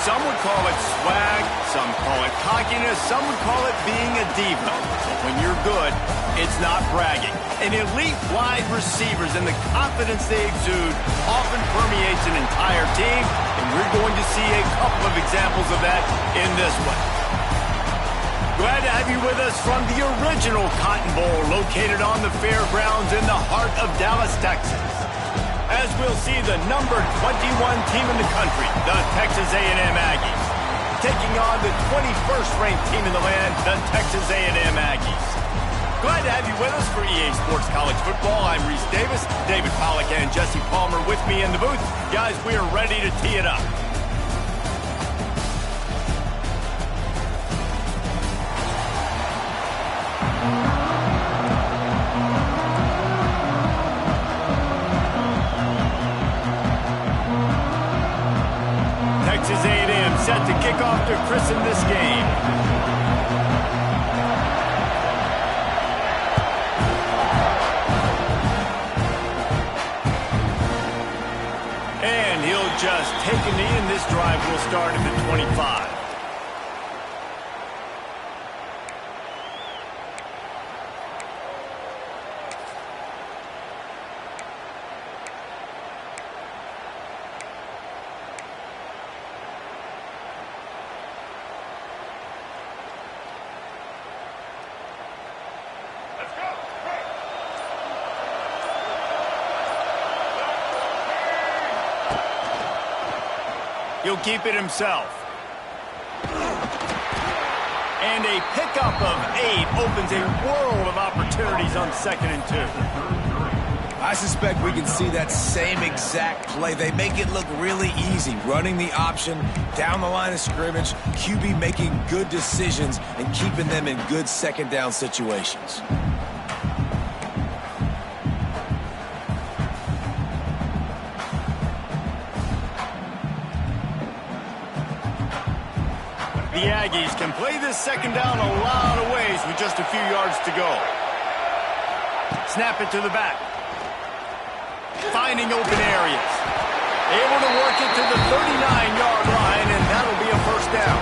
Some would call it swag, some call it cockiness, some would call it being a diva. But when you're good, it's not bragging. And elite wide receivers and the confidence they exude often permeates an entire team, and we're going to see a couple of examples of that in this one. Glad to have you with us from the original Cotton Bowl located on the fairgrounds in the heart of Dallas, Texas. As we'll see the number 21 team in the country, the Texas A&M Aggies, taking on the 21st ranked team in the land, the Texas A&M Aggies. Glad to have you with us for EA Sports College Football. I'm Reese Davis, David Pollack and Jesse Palmer with me in the booth. Guys, we are ready to tee it up. Texas A&M set to kick off to christen this game. And he'll just take a knee, and this drive will start at the 25. He'll keep it himself. And a pickup of 8 opens a world of opportunities on 2nd and 2. I suspect we can see that same exact play. They make it look really easy, running the option down the line of scrimmage, QB making good decisions and keeping them in good second down situations. The Aggies can play this second down a lot of ways with just a few yards to go. Snap it to the back. Finding open areas. Able to work it to the 39-yard line, and that'll be a first down.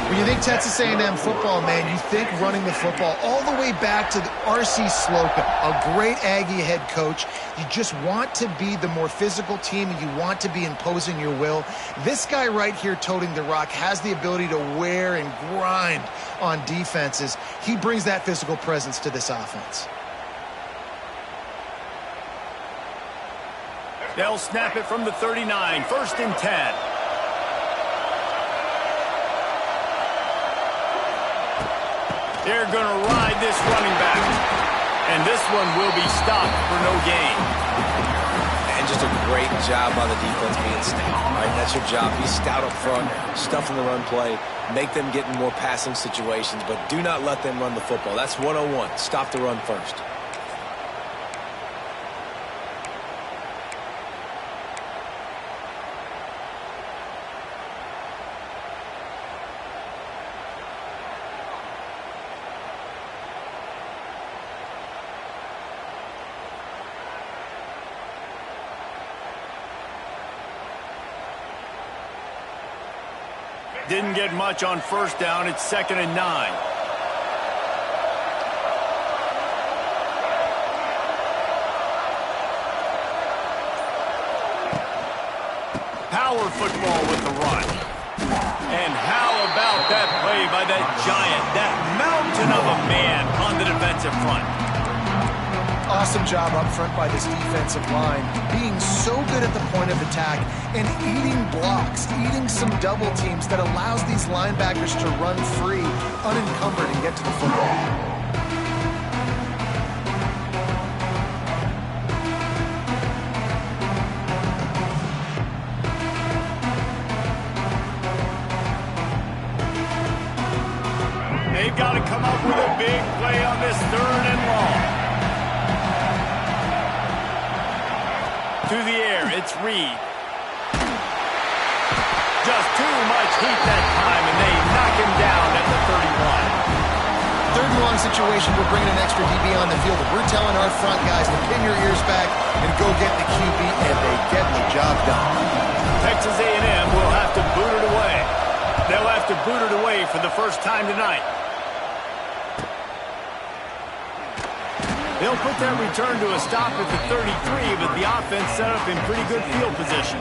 When you think Texas A&M football, man, you think running the football all the way back to the R.C. Slocum, a great Aggie head coach. You just want to be the more physical team, and you want to be imposing your will. This guy right here toting the rock has the ability to wear and grind on defenses. He brings that physical presence to this offense. They'll snap it from the 39, 1st and 10. They're going to ride this running back. And this one will be stopped for no gain. And just a great job by the defense being stout. Right? That's your job. Be stout up front, stuff in the run play, make them get in more passing situations, but do not let them run the football. That's 101. Stop the run first. Didn't get much on 1st down. It's 2nd and 9. Power football with the run. And how about that play by that giant, that mountain of a man on the defensive front? Awesome job up front by this defensive line, being so good at the point of attack and eating blocks, eating some double teams that allows these linebackers to run free, unencumbered, and get to the football. They've got to come up with a big play on this 3rd and long. To the air, it's Reed. Just too much heat that time, and they knock him down at the 31. 3rd and long situation, we're bringing an extra DB on the field. We're telling our front guys to pin your ears back and go get the QB, and they get the job done. Texas A&M will have to boot to boot it away for the first time tonight. They'll put that return to a stop at the 33, but the offense set up in pretty good field position.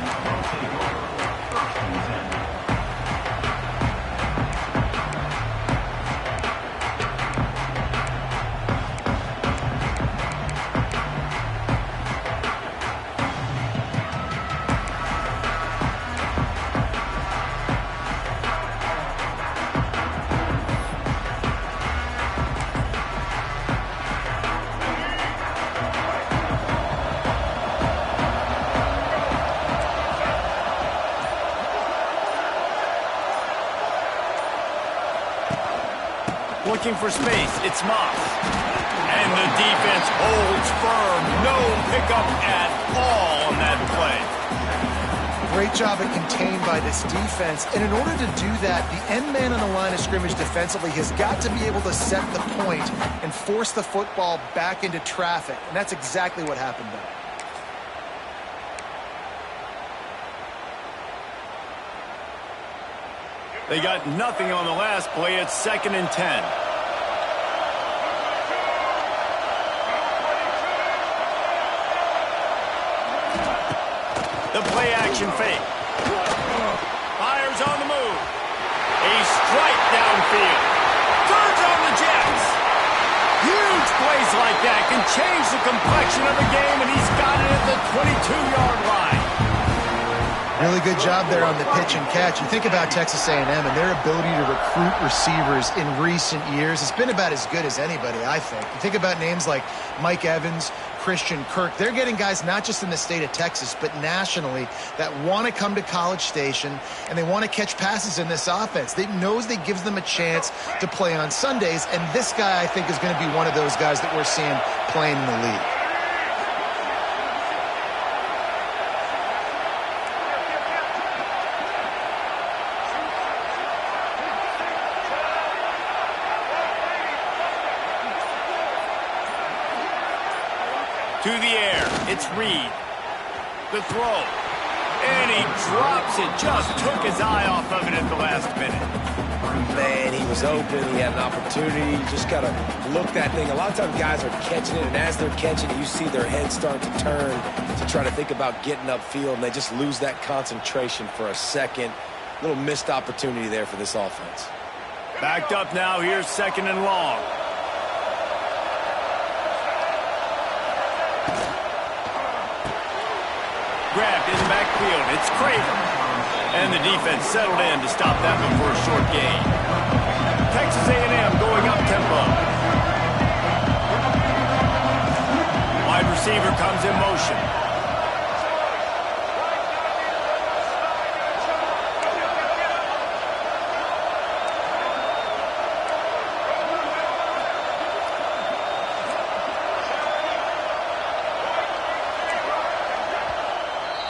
Looking for space, it's Moss. And the defense holds firm. No pickup at all on that play. Great job at contained by this defense. And in order to do that, the end man on the line of scrimmage defensively has got to be able to set the point and force the football back into traffic. And that's exactly what happened there. They got nothing on the last play. It's 2nd and 10. The play action fake. Fires on the move. A strike downfield. Turns on the Jets. Huge plays like that can change the complexion of the game, and he's got it at the 22-yard line. Really good job there on the pitch and catch. You think about Texas A&M and their ability to recruit receivers in recent years. It's been about as good as anybody, I think. You think about names like Mike Evans, Christian Kirk. They're getting guys not just in the state of Texas, but nationally that want to come to College Station and they want to catch passes in this offense. They knows they gives them a chance to play on Sundays, and this guy, I think, is going to be one of those guys that we're seeing playing in the league. To the air, it's Reed. The throw. And he drops it. Just took his eye off of it at the last minute. Man, he was open. He had an opportunity. You just got to look that thing. A lot of times guys are catching it, and as they're catching it, you see their head start to turn to try to think about getting upfield, and they just lose that concentration for a second. Little missed opportunity there for this offense. Backed up now. Here's 2nd and long. Grabbed in the backfield. It's Craver. And the defense settled in to stop that one for a short gain. Texas A&M going up tempo. Wide receiver comes in motion.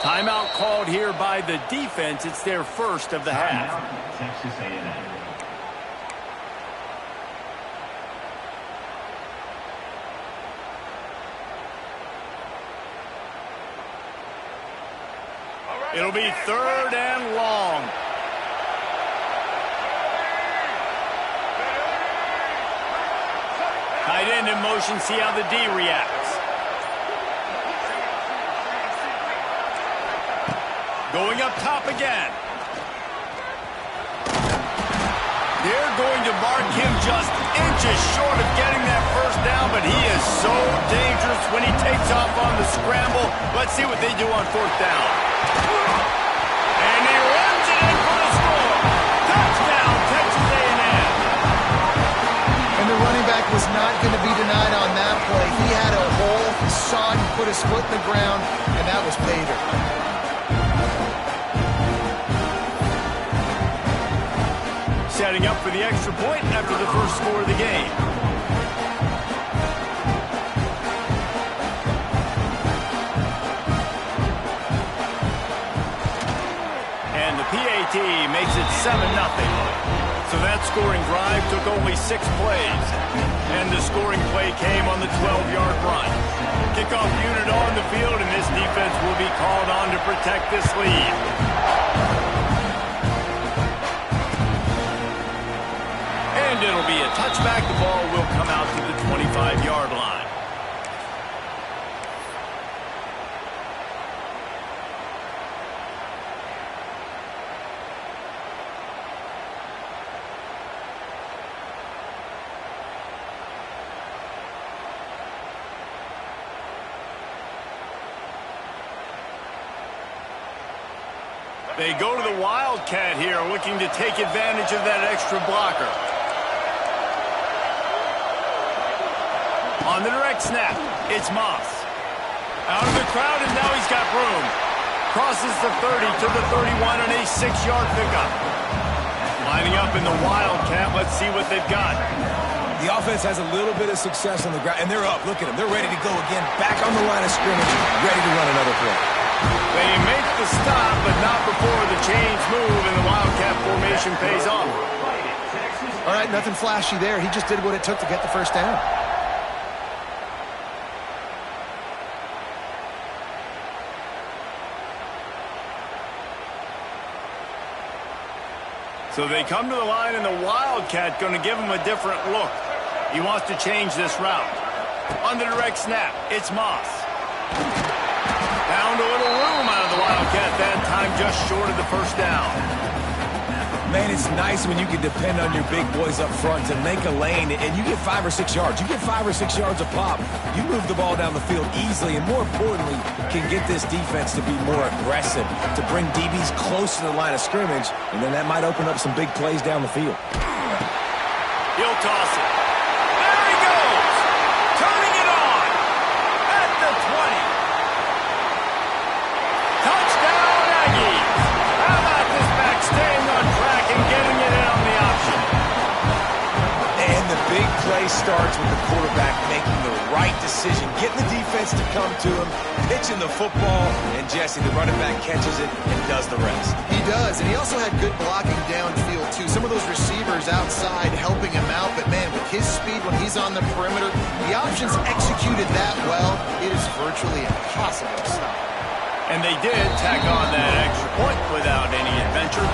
Timeout called here by the defense. It's their first of the half. Texas A&M. It'll be 3rd and long. Tight end in motion. See how the D reacts. Going up top again. They're going to mark him just inches short of getting that first down, but he is so dangerous when he takes off on the scramble. Let's see what they do on 4th down. And he runs it in for the score. Touchdown, Texas A&M. And the running back was not going to be denied on that play. He had a hole, saw it, put his foot in the ground, and that was pay dirt. Setting up for the extra point after the first score of the game. And the PAT makes it 7-0. So that scoring drive took only 6 plays. And the scoring play came on the 12-yard run. Kickoff unit on the field, and this defense will be called on to protect this lead. it'll be a touchback. The ball will come out to the 25-yard line. They go to the Wildcat here, looking to take advantage of that extra blocker. On the direct snap, it's Moss. Out of the crowd, and now he's got room. Crosses the 30 to the 31 on a 6-yard pickup. Lining up in the Wildcat, let's see what they've got. The offense has a little bit of success on the ground, and they're up. Look at them. They're ready to go again. Back on the line of scrimmage, ready to run another play. They make the stop, but not before the chains move and the Wildcat formation pays off. All right, nothing flashy there. He just did what it took to get the first down. So they come to the line, and the Wildcat going to give him a different look. He wants to change this route. On the direct snap, it's Moss. Found a little room out of the Wildcat that time, just short of the first down. Man, it's nice when you can depend on your big boys up front to make a lane, and you get 5 or 6 yards. You get 5 or 6 yards a pop. You move the ball down the field easily, and more importantly, can get this defense to be more aggressive, to bring DBs close to the line of scrimmage, and then that might open up some big plays down the field. He'll toss it. There he goes! Turning it on! At the 20. Touchdown, Aggies! How about this back staying on track and getting it in on the option? And the big play starts with the quarterback making the right decision, getting the defense to come to him, pitching the football, and Jesse, the running back, catches it and does the rest. He does, and he also had good blocking downfield, too. Some of those receivers outside helping him out, but, man, with his speed when he's on the perimeter, the options executed that well, it is virtually impossible to stop. And they did tack on that extra point without any adventure.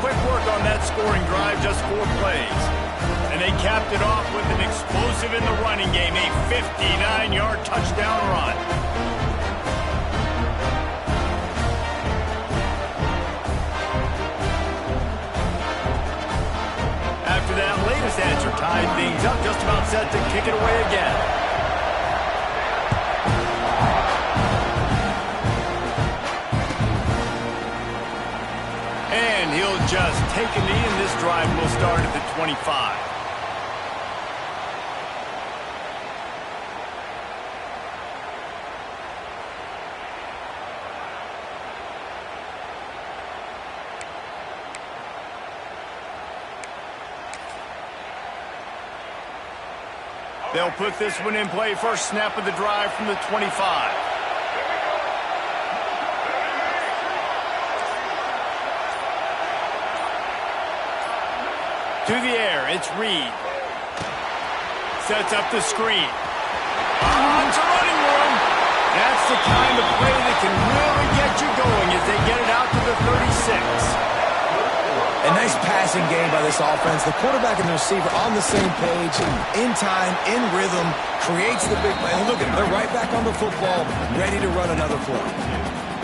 Quick work on that scoring drive, just 4 plays. And they capped it off with an explosive in the running game, a 59-yard touchdown run. After that latest answer tied things up, just about set to kick it away again. And he'll just take a knee, and this drive will start at the 25. They'll put this one in play. First snap of the drive from the 25. To the air, it's Reed. Sets up the screen. It's a running room. That's the kind of play that can really get you going as they get it out to the 36. A nice passing game by this offense. The quarterback and the receiver on the same page, in time, in rhythm, creates the big play. And look at them, they're right back on the football, ready to run another play.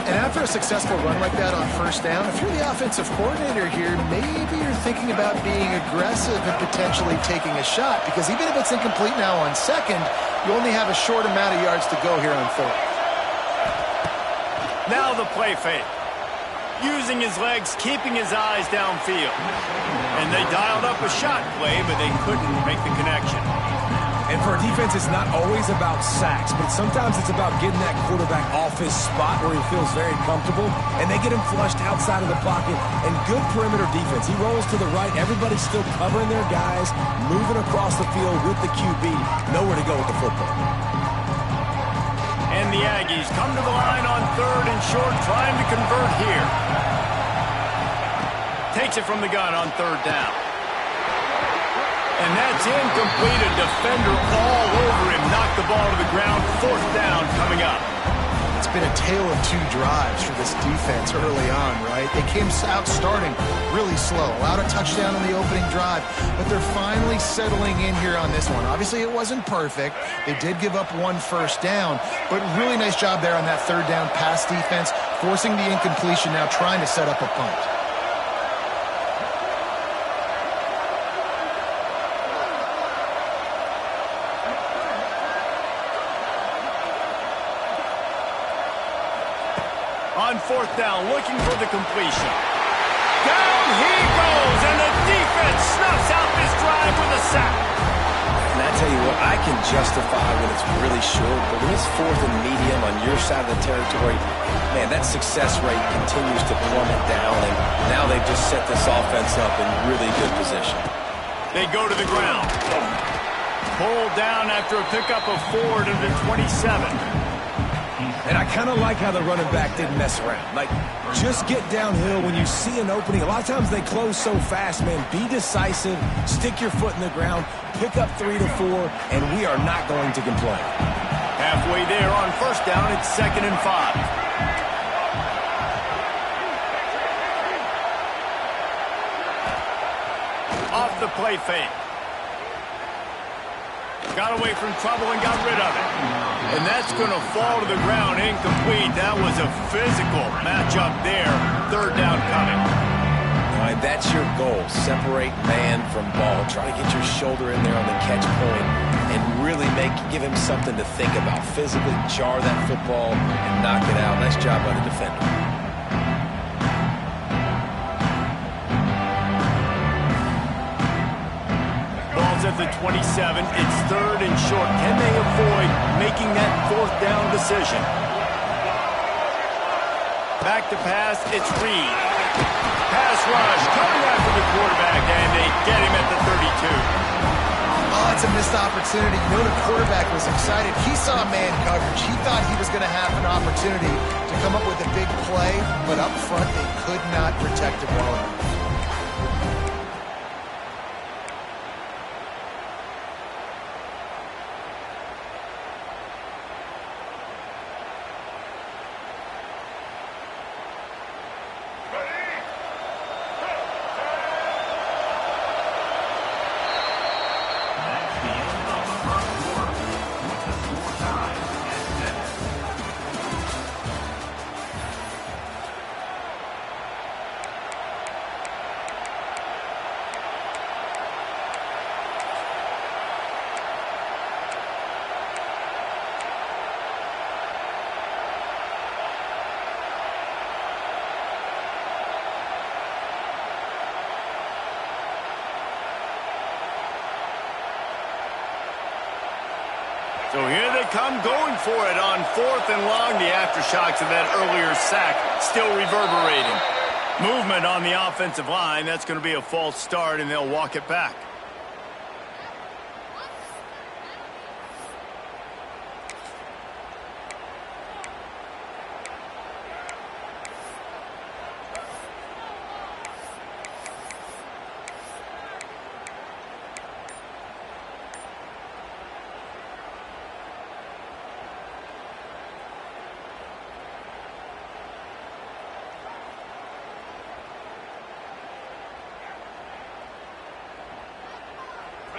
And after a successful run like that on first down, if you're the offensive coordinator here, maybe you're thinking about being aggressive and potentially taking a shot, because even if it's incomplete now on second, you only have a short amount of yards to go here on third. Now the play fake. Using his legs, keeping his eyes downfield. And they dialed up a shot play, but they couldn't make the connection. And for a defense, it's not always about sacks, but sometimes it's about getting that quarterback off his spot where he feels very comfortable, and they get him flushed outside of the pocket. And good perimeter defense. He rolls to the right. Everybody's still covering their guys, moving across the field with the QB. Nowhere to go with the football. And the Aggies come to the line on third and short, trying to convert here. Takes it from the gun on third down. And that's incomplete. A defender all over him. Knocked the ball to the ground. Fourth down coming up. It's been a tale of two drives for this defense early on, right? They came out starting really slow, allowed a touchdown on the opening drive, but they're finally settling in here on this one. Obviously, it wasn't perfect. They did give up one first down, but really nice job there on that third down pass defense, forcing the incompletion, now trying to set up a punt. On fourth down, looking for the completion. Down he goes, and the defense snuffs out this drive with a sack. And I tell you what, I can justify when it's really short, but when it's fourth and medium on your side of the territory, man, that success rate continues to plummet down, and now they've just set this offense up in really good position. They go to the ground. Pulled down after a pickup of 4 to the 27. And I kind of like how the running back didn't mess around. Like, just get downhill when you see an opening. A lot of times they close so fast, man. Be decisive, stick your foot in the ground, pick up 3 to 4, and we are not going to complain. Halfway there on first down, it's 2nd and 5. Off the play fake. Got away from trouble and got rid of it. And that's going to fall to the ground, incomplete. That was a physical matchup there. Third down coming. All right, that's your goal. Separate man from ball. Try to get your shoulder in there on the catch point and really give him something to think about. Physically jar that football and knock it out. Nice job by the defender. At the 27, it's 3rd and short. Can they avoid making that 4th down decision? Back to pass, it's Reed. Pass rush, coming after the quarterback, and they get him at the 32. Oh, it's a missed opportunity. You know the quarterback was excited. He saw man coverage. He thought he was going to have an opportunity to come up with a big play, but up front they could not protect him well enough. So here they come going for it on 4th and long. The aftershocks of that earlier sack still reverberating. Movement on the offensive line. That's going to be a false start, and they'll walk it back.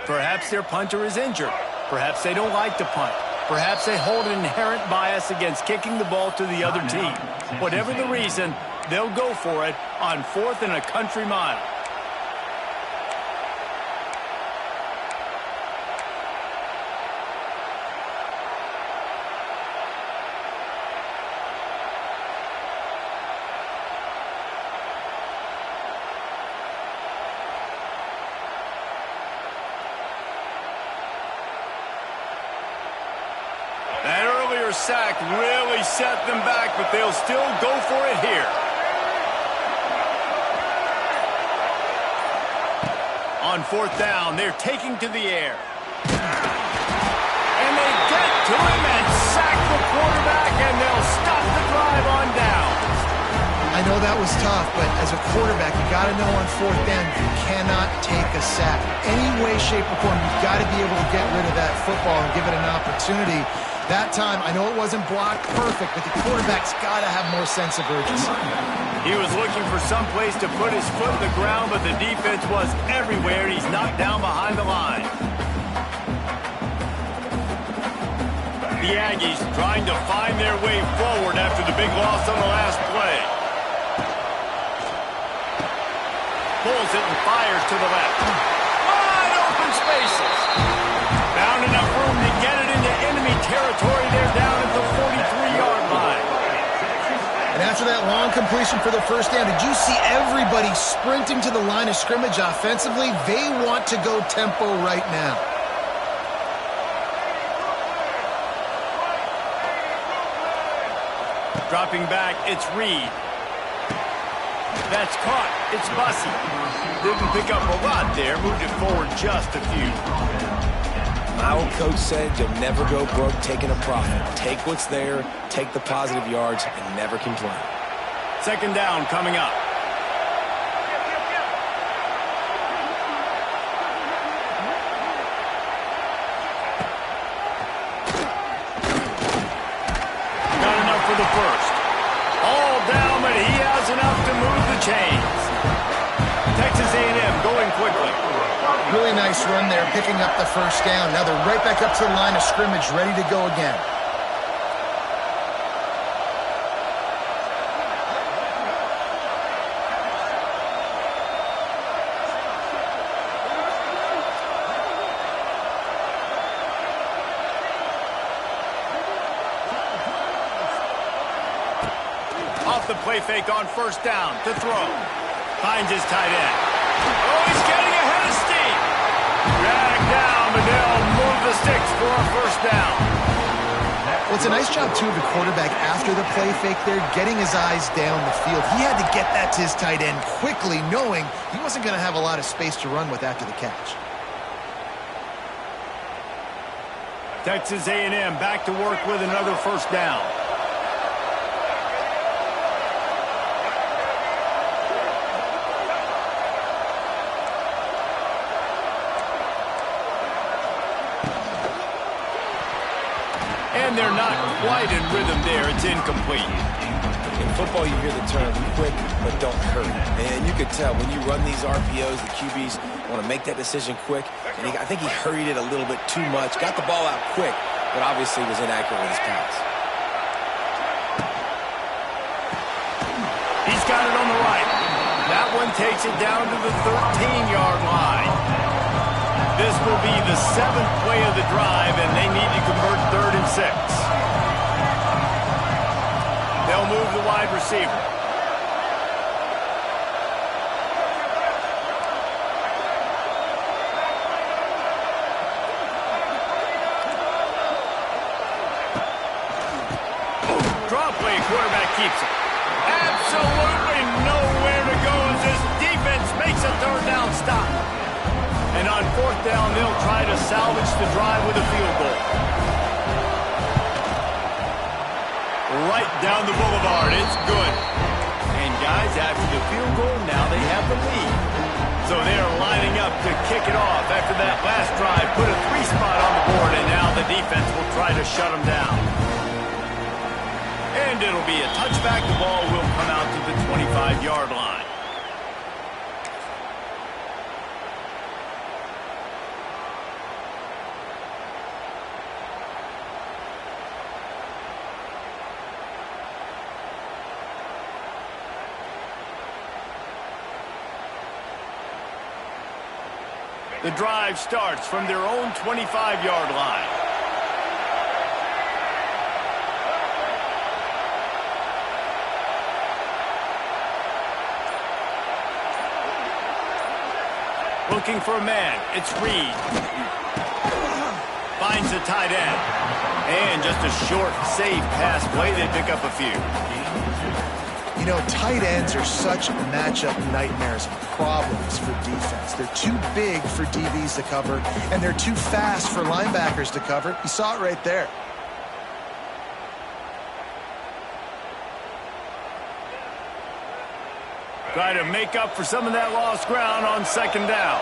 Perhaps their punter is injured. Perhaps they don't like to punt. Perhaps they hold an inherent bias against kicking the ball to the other team. Whatever the reason, they'll go for it on 4th and a country mile. Sack really set them back, but they'll still go for it here. On 4th down, they're taking to the air. And they get to him and sack the quarterback, and they'll stop the drive on down. I know that was tough, but as a quarterback, you got to know on 4th down, you cannot take a sack. Any way, shape, or form, you've got to be able to get rid of that football and give it an opportunity That time, I know it wasn't blocked perfect, but the quarterback's got to have more sense of urgency. He was looking for some place to put his foot in the ground, but the defense was everywhere, and he's knocked down behind the line. The Aggies trying to find their way forward after the big loss on the last play. Pulls it and fires to the left. Wide open spaces. Found enough room to get it into enemy territory. They're down at the 43-yard line. And after that long completion for the first down, did you see everybody sprinting to the line of scrimmage offensively? They want to go tempo right now. Dropping back, it's Reed. That's caught. It's Bussey. Didn't pick up a lot there. Moved it forward just a few. My old coach said you'll never go broke taking a profit. Take what's there, take the positive yards, and never complain. Second down coming up. Not enough for the first. All down, but he has enough to move the chains. Texas A&M going quickly. Really nice run there, picking up the first down. Now they're right back up to the line of scrimmage, ready to go again. Off the play fake on first down to throw. Finds his tight end. Oh, he's getting ahead of steam. Dragged down, but they'll move the sticks for a first down. Well, it's a nice job, too, of the quarterback after the play fake there, getting his eyes down the field. He had to get that to his tight end quickly, knowing he wasn't going to have a lot of space to run with after the catch. Texas A&M back to work with another first down. And they're not quite in rhythm there. It's incomplete. In football, you hear the term quick, but don't hurry. And you could tell when you run these RPOs, the QBs want to make that decision quick. And I think he hurried it a little bit too much. Got the ball out quick, but obviously was inaccurate with his pass. He's got it on the right. That one takes it down to the 13-yard line. This will be the 7th play of the drive, and they need to convert 3rd and 6. They'll move the wide receiver. Draw play, quarterback keeps it. Absolutely nowhere to go as this defense makes a 3rd down stop. And on 4th down, they'll try to salvage the drive with a field goal. Right down the boulevard. It's good. And guys, after the field goal, now they have the lead. So they're lining up to kick it off after that last drive. Put a 3-spot on the board, and now the defense will try to shut them down. And it'll be a touchback. The ball will come out to the 25-yard line. The drive starts from their own 25-yard line. Looking for a man. It's Reed. Finds the tight end. And just a short, safe pass play. They pick up a few. You know, tight ends are such matchup nightmares, problems for defense. They're too big for DBs to cover, and they're too fast for linebackers to cover. You saw it right there. Try to make up for some of that lost ground on 2nd down.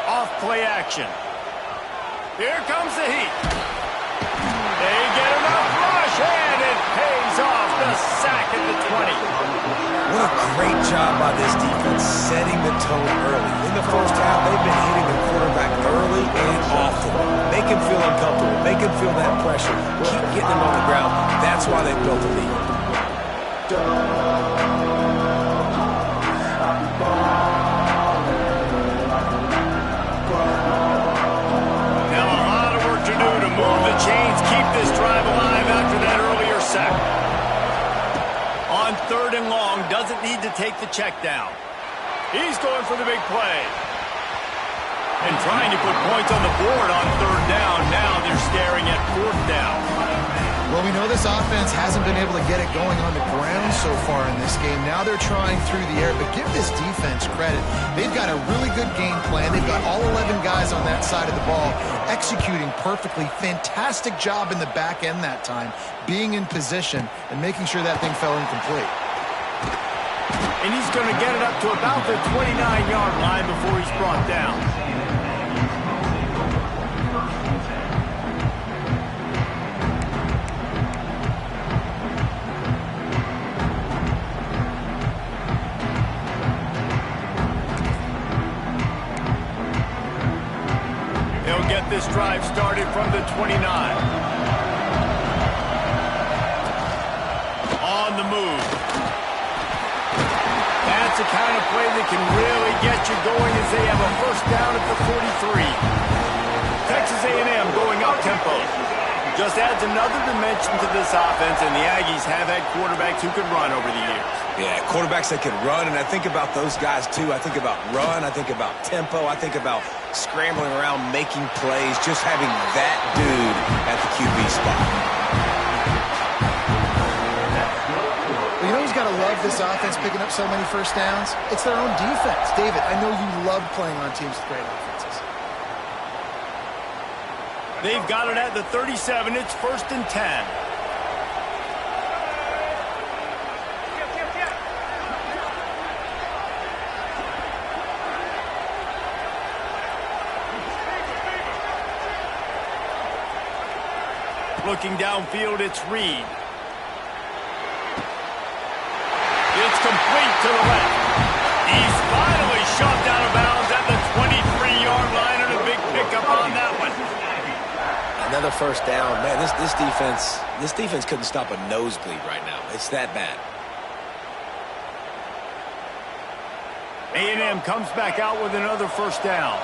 Off play action. Here comes the heat. They get enough rush, and it pays off the sack at the 20. What a great job by this defense setting the tone early. In the first half, they've been hitting the quarterback early and often. Make him feel uncomfortable. Make him feel that pressure. Keep getting him on the ground. That's why they built the lead. Move the chains, keep this drive alive after that earlier sack. On 3rd and long, doesn't need to take the check down. He's going for the big play. And trying to put points on the board on 3rd down. Now they're staring at 4th down. Well, we know this offense hasn't been able to get it going on the ground so far in this game. Now they're trying through the air, but give this defense credit. They've got a really good game plan. They've got all 11 guys on that side of the ball executing perfectly. Fantastic job in the back end that time, being in position and making sure that thing fell incomplete. And he's going to get it up to about the 29-yard line before he's brought down. This drive started from the 29. On the move. That's the kind of play that can really get you going as they have a first down at the 43. Texas A&M going up-tempo. Just adds another dimension to this offense, and the Aggies have had quarterbacks who can run over the years. Yeah, quarterbacks that can run, and I think about those guys too. I think about run, I think about tempo, I think about scrambling around, making plays, just having that dude at the QB spot. Well, you know who's got to love this offense picking up so many first downs? It's their own defense. David, I know you love playing on teams with great offenses. They've got it at the 37. It's 1st and 10. Looking downfield, it's Reed. It's complete to the left. He's finally shoved out of bounds at the 23-yard line, and a big pickup on that one. Another first down. Man, this defense couldn't stop a nosebleed right now. It's that bad. A&M comes back out with another first down.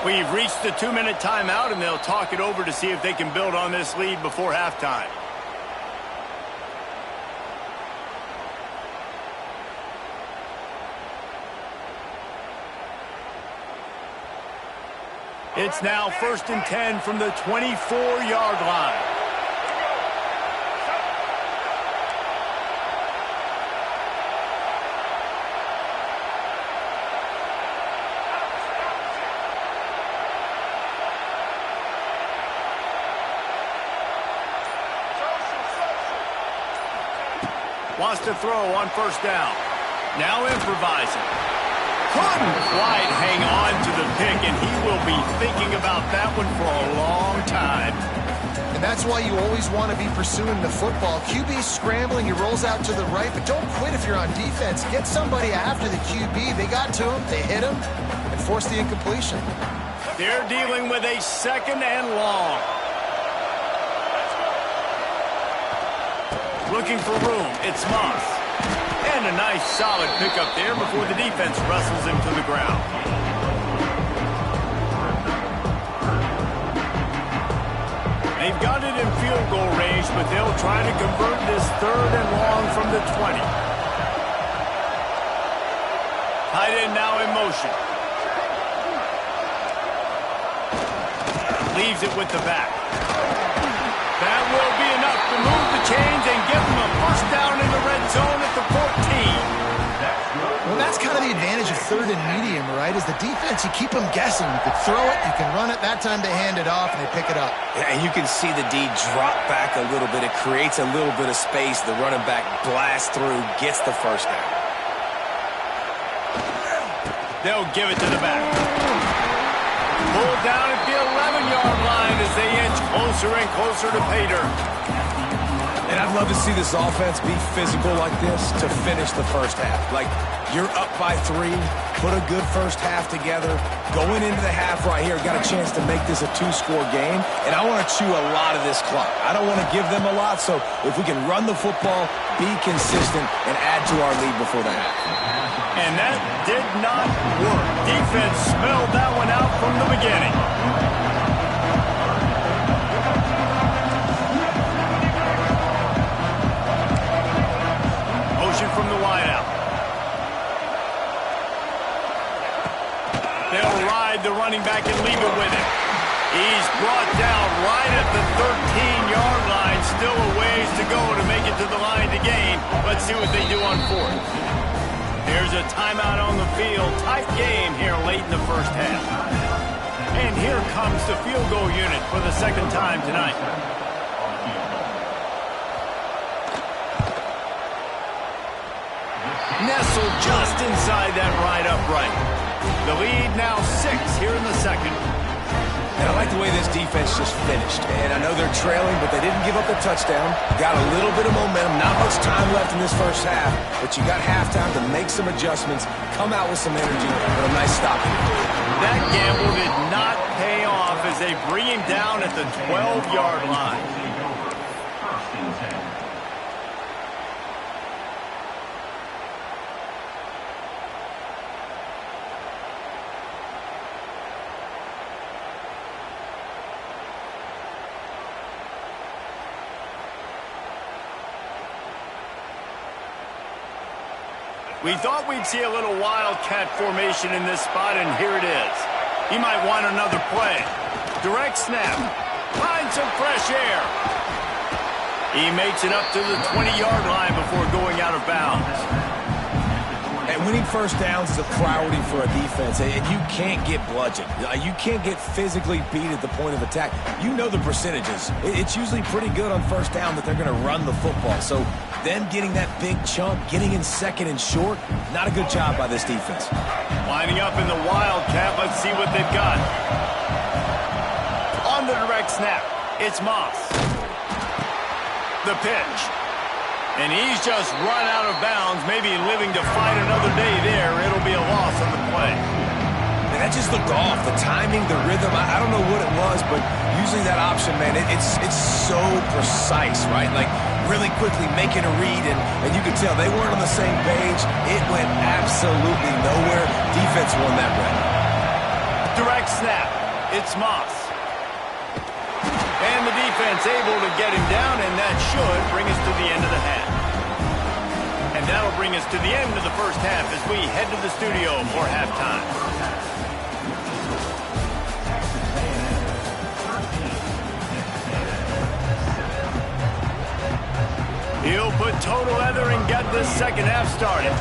We've reached the 2-minute timeout, and they'll talk it over to see if they can build on this lead before halftime. It's now 1st and 10 from the 24-yard line. Wants to throw on first down. Now improvising. Couldn't quite hang on to the pick, and he will be thinking about that one for a long time. And that's why you always want to be pursuing the football. QB scrambling, he rolls out to the right, but don't quit if you're on defense. Get somebody after the QB. They got to him, they hit him, and forced the incompletion. They're dealing with a 2nd and long. Looking for room, it's Moss. And a nice solid pickup there before the defense wrestles him to the ground. They've got it in field goal range, but they'll try to convert this 3rd and long from the 20. Tight end now in motion. Leaves it with the back. That will be enough to move the chains and give them a first down in the red zone at the 14. Well, that's kind of the advantage of third and medium, right? As the defense, you keep them guessing. You can throw it, you can run it. That time they hand it off and they pick it up. Yeah, and you can see the D drop back a little bit. It creates a little bit of space. The running back blasts through, gets the first down. They'll give it to the back. Pulled down at the 11-yard line as they inch closer and closer to pay dirt. And I'd love to see this offense be physical like this to finish the first half. Like, you're up by 3, put a good first half together. Going into the half right here, got a chance to make this a 2-score game, and I want to chew a lot of this clock. I don't want to give them a lot, so if we can run the football, be consistent, and add to our lead before the half. And that did not work. Defense smelled that one out from the beginning. From the wideout. They'll ride the running back and leave it with him. He's brought down right at the 13-yard line. Still a ways to go to make it to the line to gain. Let's see what they do on 4th. Here's a timeout on the field. Tight game here late in the first half. And here comes the field goal unit for the second time tonight. Nestled just inside that right upright. The lead now 6 here in the second. And I like the way this defense just finished. And I know they're trailing, but they didn't give up the touchdown. Got a little bit of momentum. Not much time left in this first half, but you got halftime to make some adjustments, come out with some energy, and a nice stop here. That gamble did not pay off as they bring him down at the 12-yard line. We thought we'd see a little wildcat formation in this spot, and here it is. He might want another play. Direct snap. Find some fresh air. He makes it up to the 20-yard line before going out of bounds. And winning first downs is a priority for a defense, and you can't get bludgeoned. You can't get physically beat at the point of attack. You know the percentages. It's usually pretty good on first down that they're going to run the football. So then getting that big chunk, getting in second and short, not a good job by this defense. Lining up in the wildcat, let's see what they've got. On the direct snap, it's Moss. The pitch. And he's just run out of bounds, maybe living to fight another day there. It'll be a loss on the play. And that just looked off. The timing, the rhythm, I don't know what it was, but usually that option, man, it's so precise, right? Like really quickly making a read, and you could tell they weren't on the same page. It went absolutely nowhere. Defense won that way. Direct snap. It's Moss. And the defense able to get him down, and that should bring us to the end of the half. And that'll bring us to the end of the first half as we head to the studio for halftime. He'll put total leather and get this second half started.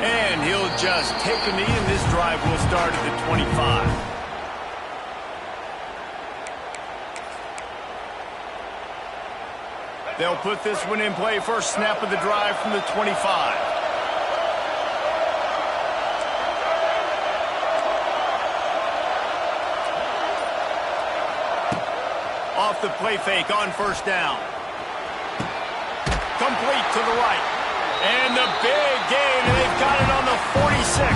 And he'll just take a knee, and this drive will start at the 25. They'll put this one in play. First snap of the drive from the 25. Off the play fake on first down. Complete to the right. And the big gain, and they've got it on the 46.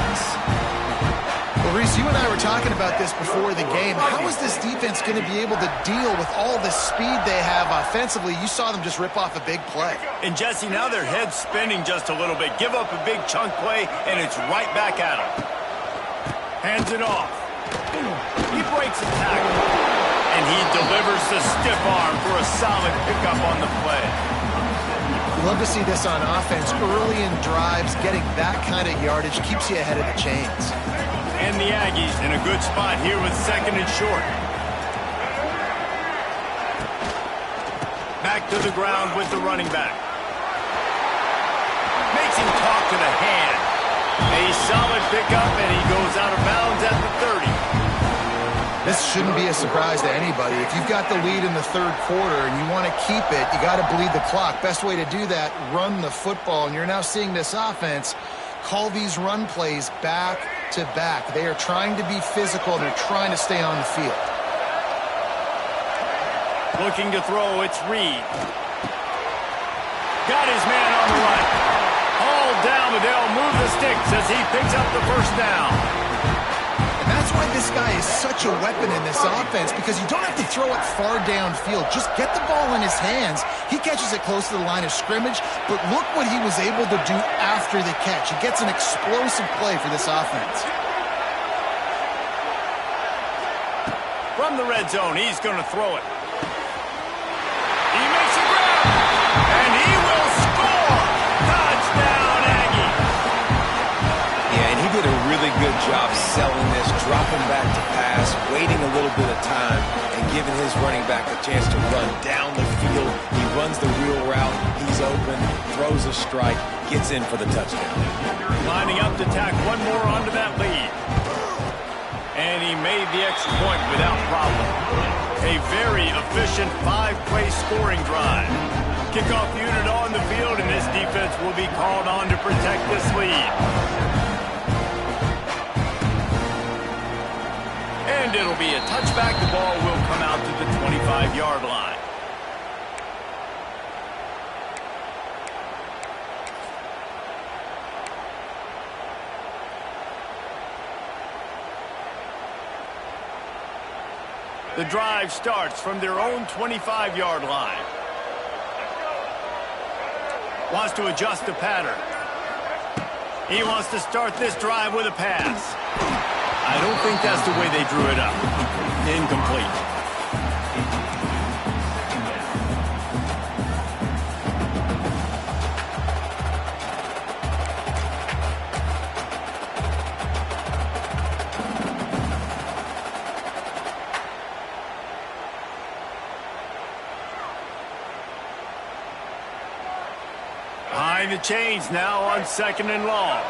Well, Reese, you and I were talking about this before the game. How is this defense going to be able to deal with all the speed they have offensively? You saw them just rip off a big play. And, Jesse, now their head's spinning just a little bit. Give up a big chunk play, and it's right back at them. Hands it off. He breaks a tackle. And he delivers the stiff arm for a solid pickup on the play. Love to see this on offense. Early in drives, getting that kind of yardage keeps you ahead of the chains. And the Aggies in a good spot here with second and short. back to the ground with the running back. Makes him talk to the hand. A solid pickup, and he goes out of bounds at the 30. This shouldn't be a surprise to anybody. If you've got the lead in the third quarter and you want to keep it, you got to bleed the clock. Best way to do that, run the football. And you're now seeing this offense call these run plays back to back. They are trying to be physical, and they're trying to stay on the field. Looking to throw, it's Reed. Got his man on the right. All down, but they'll move the sticks as he picks up the first down. And that's why this guy is such a weapon in this offense, because you don't have to throw it far downfield. Just get the ball in his hands. He catches it close to the line of scrimmage, but look what he was able to do after the catch. He gets an explosive play for this offense. From the red zone, he's going to throw it. He makes a grab, and he will score! Touchdown, Aggie! Yeah, and he did a really good job selling this, dropping back to pass, waiting a little bit of time, and giving his running back a chance to run down the field. He runs the wheel route, he's open, throws a strike, gets in for the touchdown. Lining up to tack one more onto that lead. And he made the extra point without problem. A very efficient 5-play scoring drive. Kickoff unit on the field, and this defense will be called on to protect this lead. And it'll be a touchback. The ball will come out to the 25-yard line. The drive starts from their own 25-yard line. Wants to adjust the pattern. He wants to start this drive with a pass. I don't think that's the way they drew it up. Incomplete. Behind the chains now on 2nd and long.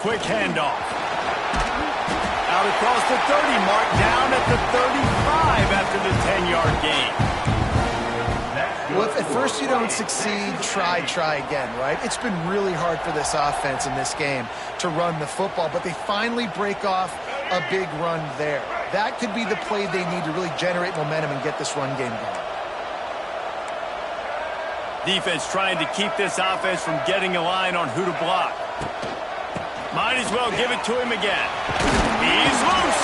Quick handoff. Out across the 30 mark, down at the 35 after the 10-yard gain. Well, if at first you don't succeed, try again, right? It's been really hard for this offense in this game to run the football, but they finally break off a big run there. That could be the play they need to really generate momentum and get this run game going. Defense trying to keep this offense from getting a line on who to block. Might as well give it to him again. He's loose.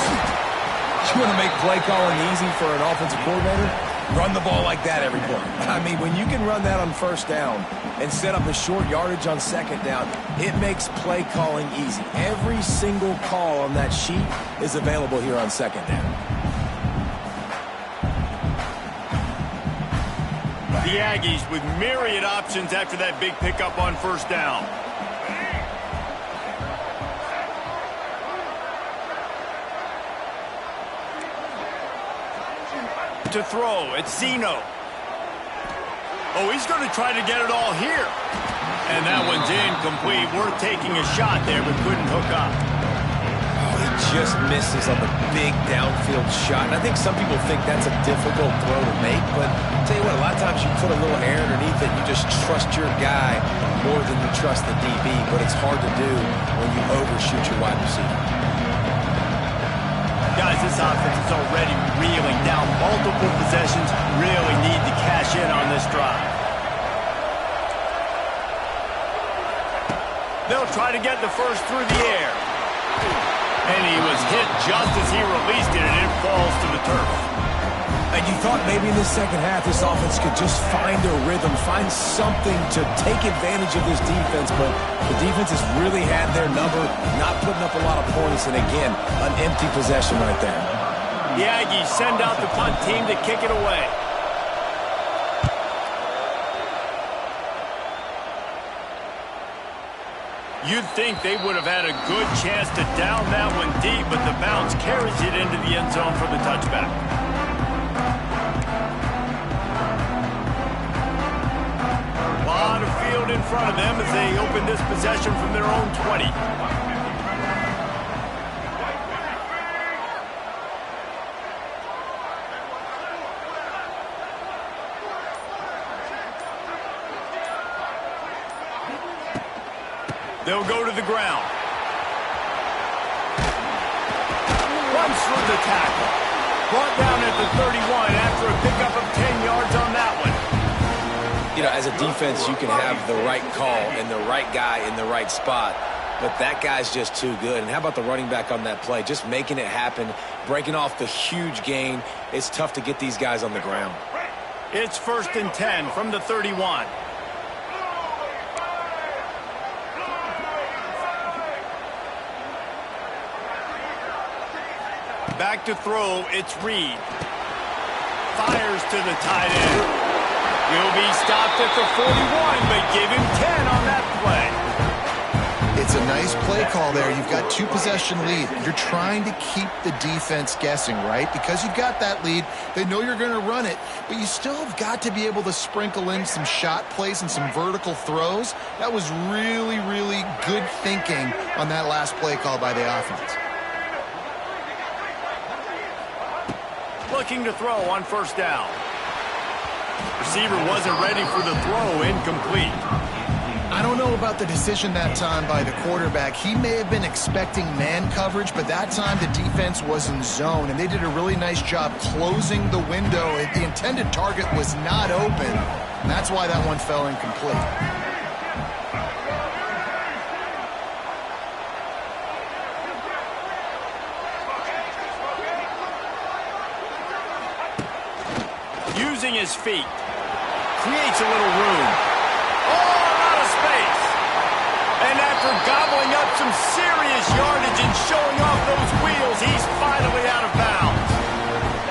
You want to make play calling easy for an offensive coordinator? Run the ball like that every play. I mean, when you can run that on first down and set up a short yardage on second down, it makes play calling easy. Every single call on that sheet is available here on second down. The Aggies with myriad options after that big pickup on first down. To throw, it's Zeno. Oh, he's going to try to get it all here. And that one's incomplete. Worth taking a shot there, but couldn't hook up. Oh, he just misses on the big downfield shot. And I think some people think that's a difficult throw to make, but I'll tell you what, a lot of times you put a little air underneath it, you just trust your guy more than you trust the DB, but it's hard to do when you overshoot your wide receiver. Guys, this offense is already reeling down multiple possessions. Really need to cash in on this drive. They'll try to get the first through the air. And he was hit just as he released it, and it falls to the turf. And you thought maybe in the second half this offense could just find their rhythm, find something to take advantage of this defense, but the defense has really had their number, not putting up a lot of points, and again, an empty possession right there. The Aggies send out the punt team to kick it away. You'd think they would have had a good chance to down that one deep, but the bounce carries it into the end zone for the touchback. A lot of field in front of them as they open this possession from their own 20. They'll go to the ground. Runs through the tackle. Brought down at the 31 after a pickup of 10 yards on that one. You know, as a defense, you can have the right call and the right guy in the right spot, but that guy's just too good. And how about the running back on that play? Just making it happen, breaking off the huge gain. It's tough to get these guys on the ground. It's 1st and 10 from the 31. Back to throw, it's Reed. Fires to the tight end. Will be stopped at the 41, but give him 10 on that play. It's a nice play call there. You've got 2-possession lead. You're trying to keep the defense guessing, right? Because you've got that lead, they know you're going to run it, but you still have got to be able to sprinkle in some shot plays and some vertical throws. That was really, really good thinking on that last play call by the offense. Looking to throw on 1st down. Receiver wasn't ready for the throw, incomplete. I don't know about the decision that time by the quarterback. He may have been expecting man coverage, but that time the defense was in zone, and they did a really nice job closing the window. The intended target was not open, and that's why that one fell incomplete. Using his feet. Creates a little room. Oh, out of space. And after gobbling up some serious yardage and showing off those wheels, he's finally out of bounds.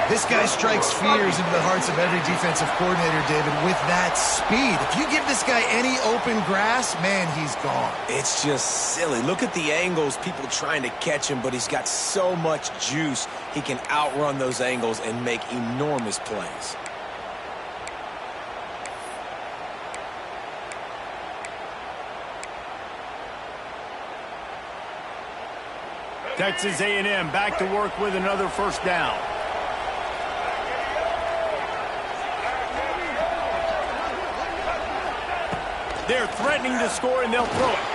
This guy strikes fears into the hearts of every defensive coordinator, David, with that speed. If you give this guy any open grass, man, he's gone. It's just silly. Look at the angles, people trying to catch him, but he's got so much juice. He can outrun those angles and make enormous plays. Texas A&M back to work with another 1st down. They're threatening to score, and they'll throw it.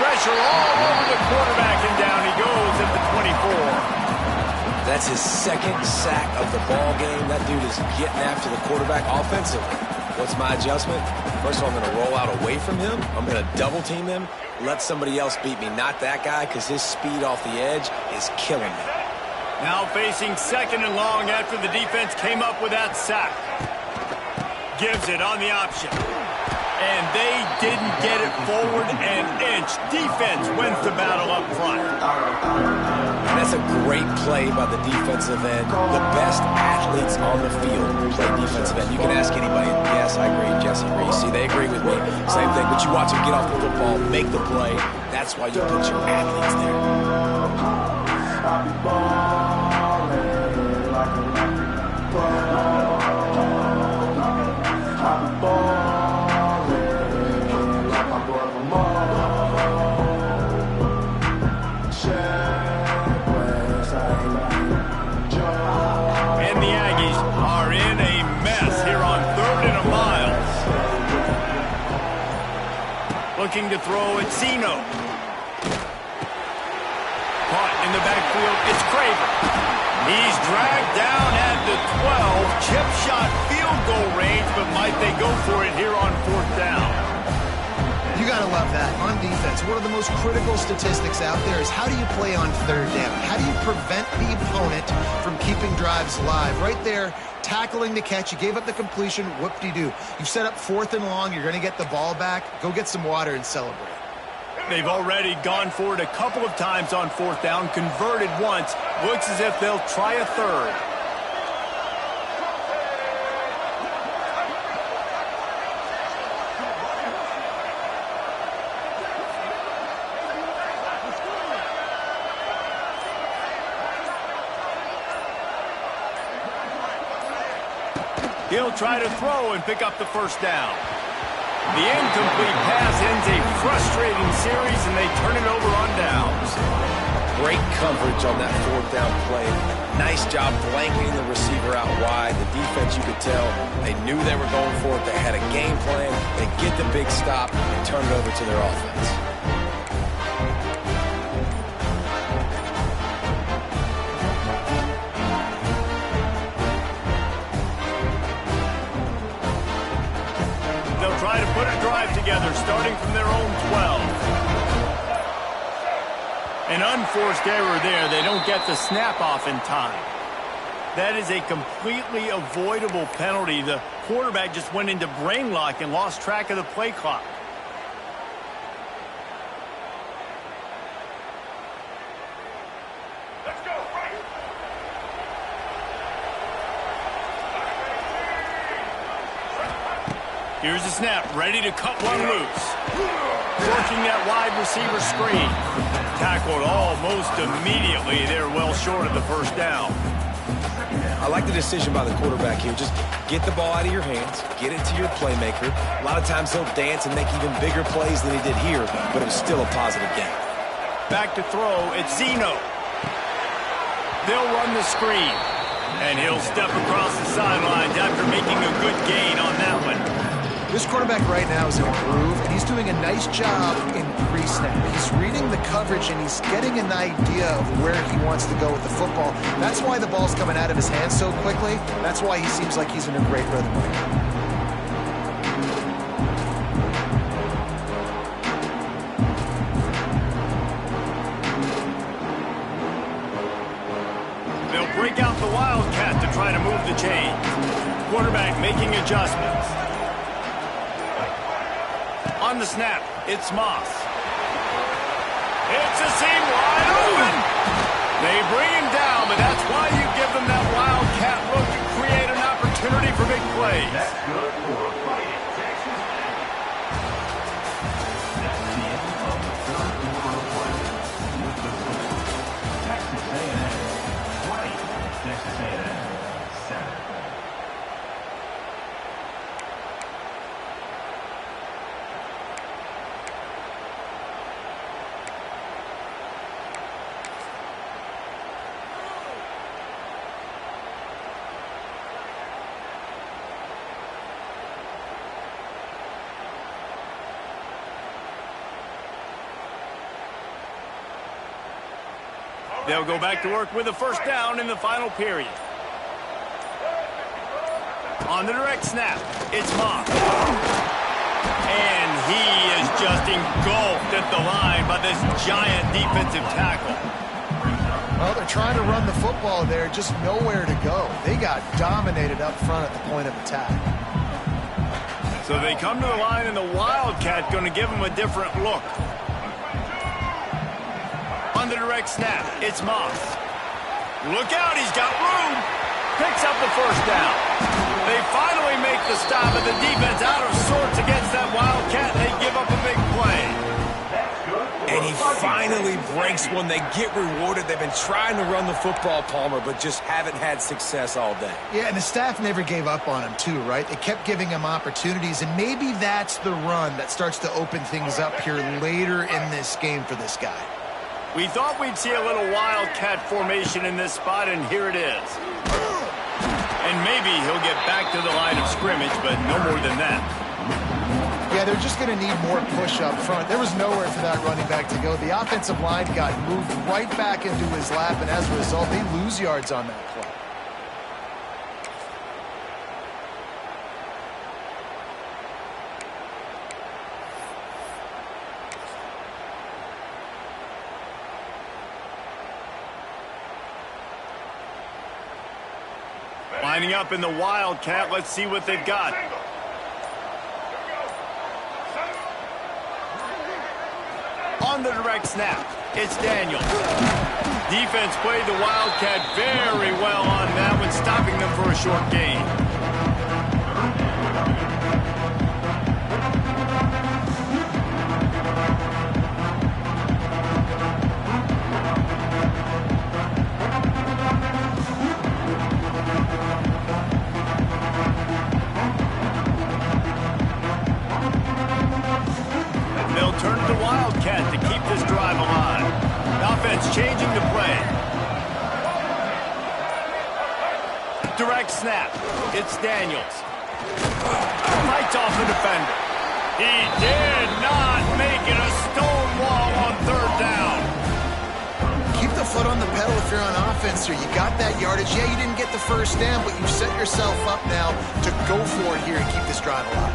Pressure all over the quarterback, and down he goes at the 24. That's his 2nd sack of the ball game. That dude is getting after the quarterback offensively. What's my adjustment? First of all, I'm going to roll out away from him. I'm going to double team him. Let somebody else beat me, not that guy, because his speed off the edge is killing me. Now facing 2nd and long after the defense came up with that sack. Gives it on the option. And they didn't get it forward an inch. Defense wins the battle up front. And that's a great play by the defensive end. The best athletes on the field play defensive end. You can ask anybody. Yes, I agree. Jesse agrees. See, they agree with me. Same thing. But you watch them get off the football, make the play. That's why you put your athletes there. And the Aggies are in a mess here on 3rd and a mile. Looking to throw at Zeno. Caught in the backfield, it's Craver. He's dragged down at the 12. Chip shot field goal range, but might they go for it here on 4th down? You got to love that. On defense, one of the most critical statistics out there is how do you play on 3rd down? How do you prevent the opponent from keeping drives alive? Right there, tackling the catch. You gave up the completion. Whoop-de-doo. You've set up 4th and long. You're going to get the ball back. Go get some water and celebrate. They've already gone for it a couple of times on 4th down, converted once. Looks as if they'll try a 3rd. He'll try to throw and pick up the first down. The incomplete pass ends a frustrating series, and they turn it over on downs. Great coverage on that fourth down play. Nice job blanketing the receiver out wide. The defense, you could tell, they knew they were going for it. They had a game plan. They get the big stop and turn it over to their offense. They'll try to put a drive together, starting from their own 12. An unforced error there. They don't get the snap off in time. That is a completely avoidable penalty. The quarterback just went into brain lock and lost track of the play clock. Let's go, right. Here's the snap, ready to cut one loose. Working that wide receiver screen. Tackled almost immediately. They're well short of the first down. I like the decision by the quarterback here. Just get the ball out of your hands, get it to your playmaker. A lot of times he'll dance and make even bigger plays than he did here, but it was still a positive game. Back to throw, it's Zeno. They'll run the screen, and he'll step across the sidelines after making a good gain on that one. This quarterback right now is improved, and he's doing a nice job in pre-snap. He's reading the coverage, and he's getting an idea of where he wants to go with the football. That's why the ball's coming out of his hands so quickly. That's why he seems like he's in a great rhythm right now. They'll break out the Wildcat to try to move the chains. Quarterback making adjustments. On the snap, it's Moss. It's a seam wide open. They bring him down, but that's why you give them that Wildcat look to create an opportunity for big plays. That's good for a fighting Texas. That's the end of the third quarter of play. Texas A&M 20, Texas A&M 7. They'll go back to work with a first down in the final period. On the direct snap, it's Moss. And he is just engulfed at the line by this giant defensive tackle. Well, they're trying to run the football there, just nowhere to go. They got dominated up front at the point of attack. So they come to the line, and the Wildcat going to give them a different look. On the direct snap, it's Moss. Look out, he's got room. Picks up the first down. They finally make the stop, and the defense out of sorts against that Wildcat, and they give up a big play. And he finally breaks one. They get rewarded. They've been trying to run the football, Palmer, but just haven't had success all day. Yeah, and the staff never gave up on him, too, right? They kept giving him opportunities, and maybe that's the run that starts to open things up here later in this game for this guy. We thought we'd see a little Wildcat formation in this spot, and here it is. And maybe he'll get back to the line of scrimmage, but no more than that. Yeah, they're just going to need more push up front. There was nowhere for that running back to go. The offensive line got moved right back into his lap, and as a result, they lose yards on that play. Lining up in the Wildcat, let's see what they've got. On the direct snap, it's Daniels. Defense played the Wildcat very well on that one, stopping them for a short gain. It's Daniels. Fights off the defender. He did not make it a stone wall on third down. Keep the foot on the pedal if you're on offense here. You got that yardage. Yeah, you didn't get the first down, but you set yourself up now to go for it here and keep this drive alive.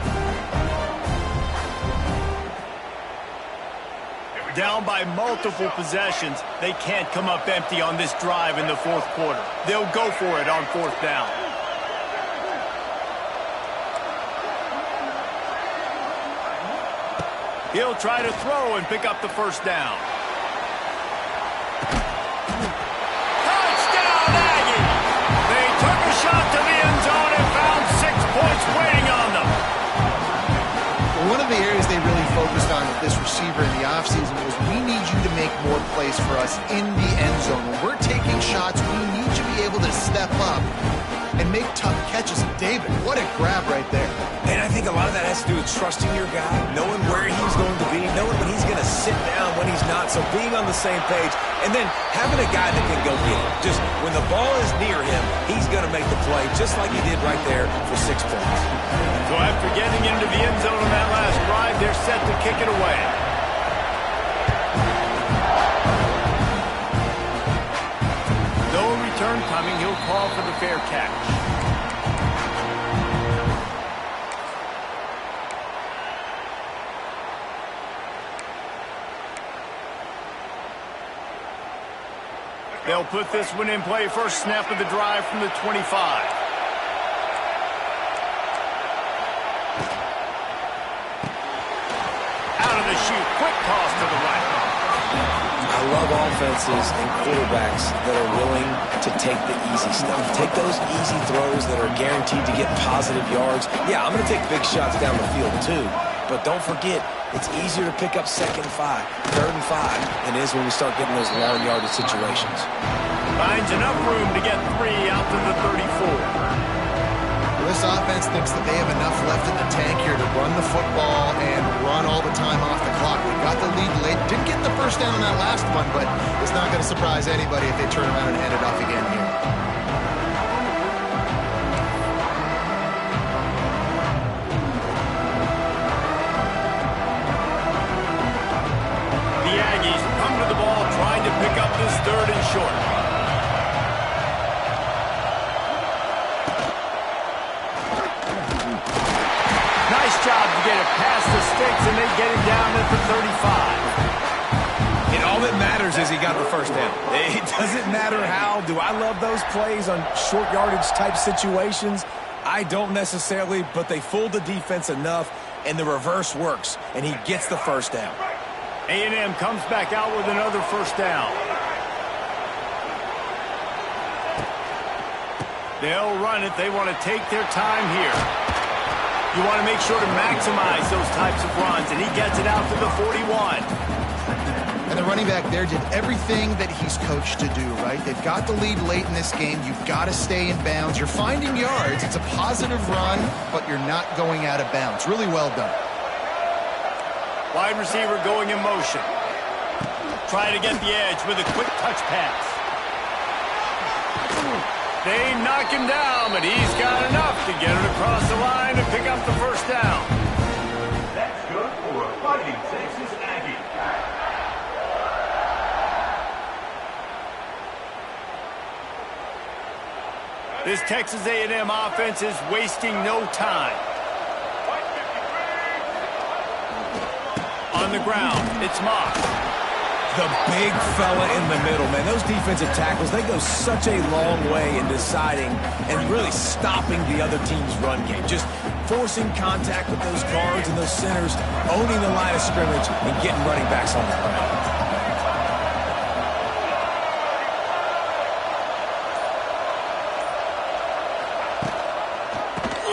Down by multiple possessions, they can't come up empty on this drive in the fourth quarter. They'll go for it on fourth down. He'll try to throw and pick up the first down. Touchdown, Aggie! They took a shot to the end zone and found 6 points waiting on them. One of the areas they really focused on with this receiver in the offseason was we need you to make more plays for us in the end zone. When we're taking shots, we need you to be able to step up and make tough catches. And David, what a grab right there. And I think a lot of that has to do with trusting your guy, knowing where he's going to be, knowing when he's going to sit down, when he's not. So being on the same page, and then having a guy that can go get it. Just when the ball is near him, he's going to make the play, just like he did right there for 6 points. So after getting into the end zone on that last drive, they're set to kick it away. No return coming. He'll call for the fair catch. They'll put this one in play. First snap of the drive from the 25. Out of the chute. Quick toss to the right. I love offenses and quarterbacks that are willing to take the easy stuff. Take those easy throws that are guaranteed to get positive yards. Yeah, I'm going to take big shots down the field too. But don't forget, it's easier to pick up 2nd and 5, 3rd and 5 than it is when we start getting those long yardage situations. Finds enough room to get 3 out to the 34. This offense thinks that they have enough left in the tank here to run the football and run all the time off the clock. They got the lead late. Didn't get the first down on that last one, but it's not going to surprise anybody if they turn around and hand it off again here. The Aggies come to the ball trying to pick up this 3rd and short. Nice job to get it past the sticks, and they get him down at the 35. And all that matters is he got the first down. It doesn't matter how. Do I love those plays on short yardage type situations? I don't necessarily, but they fooled the defense enough, and the reverse works, and he gets the first down. A&M comes back out with another first down. They'll run it. They want to take their time here. You want to make sure to maximize those types of runs, and he gets it out to the 41. And the running back there did everything that he's coached to do, right? They've got the lead late in this game. You've got to stay in bounds. You're finding yards. It's a positive run, but you're not going out of bounds. Really well done. Wide receiver going in motion. Trying to get the edge with a quick touch pass. They knock him down, but he's got enough to get it across the line and pick up the first down. That's good for a Fighting Texas Aggie. This Texas A&M offense is wasting no time. On the ground, it's Moss. The big fella in the middle, man. Those defensive tackles, they go such a long way in deciding and really stopping the other team's run game. Just forcing contact with those guards and those centers, owning the line of scrimmage, and getting running backs on the ground.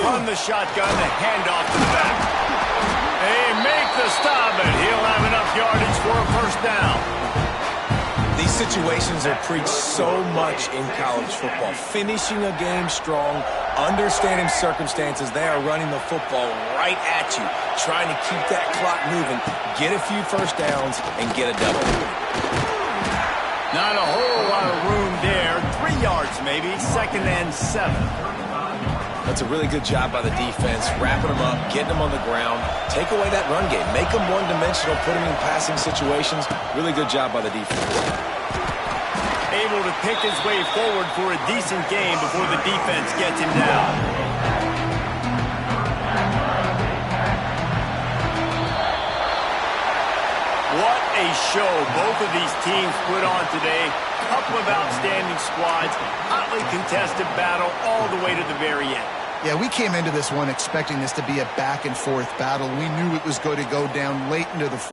On the shotgun, the handoff to the back. They make the stop, and he'll have enough yardage for a first down. These situations are preached so much in college football. Finishing a game strong, understanding circumstances. They are running the football right at you, trying to keep that clock moving, get a few first downs, and get a double. Not a whole lot of room there. 3 yards maybe, 2nd and 7. That's a really good job by the defense, wrapping them up, getting them on the ground. Take away that run game. Make them one-dimensional, put them in passing situations. Really good job by the defense. Able to pick his way forward for a decent game before the defense gets him down. What a show both of these teams put on today. Couple of outstanding squads, hotly contested battle all the way to the very end. Yeah, we came into this one expecting this to be a back-and-forth battle. We knew it was going to go down late into the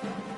you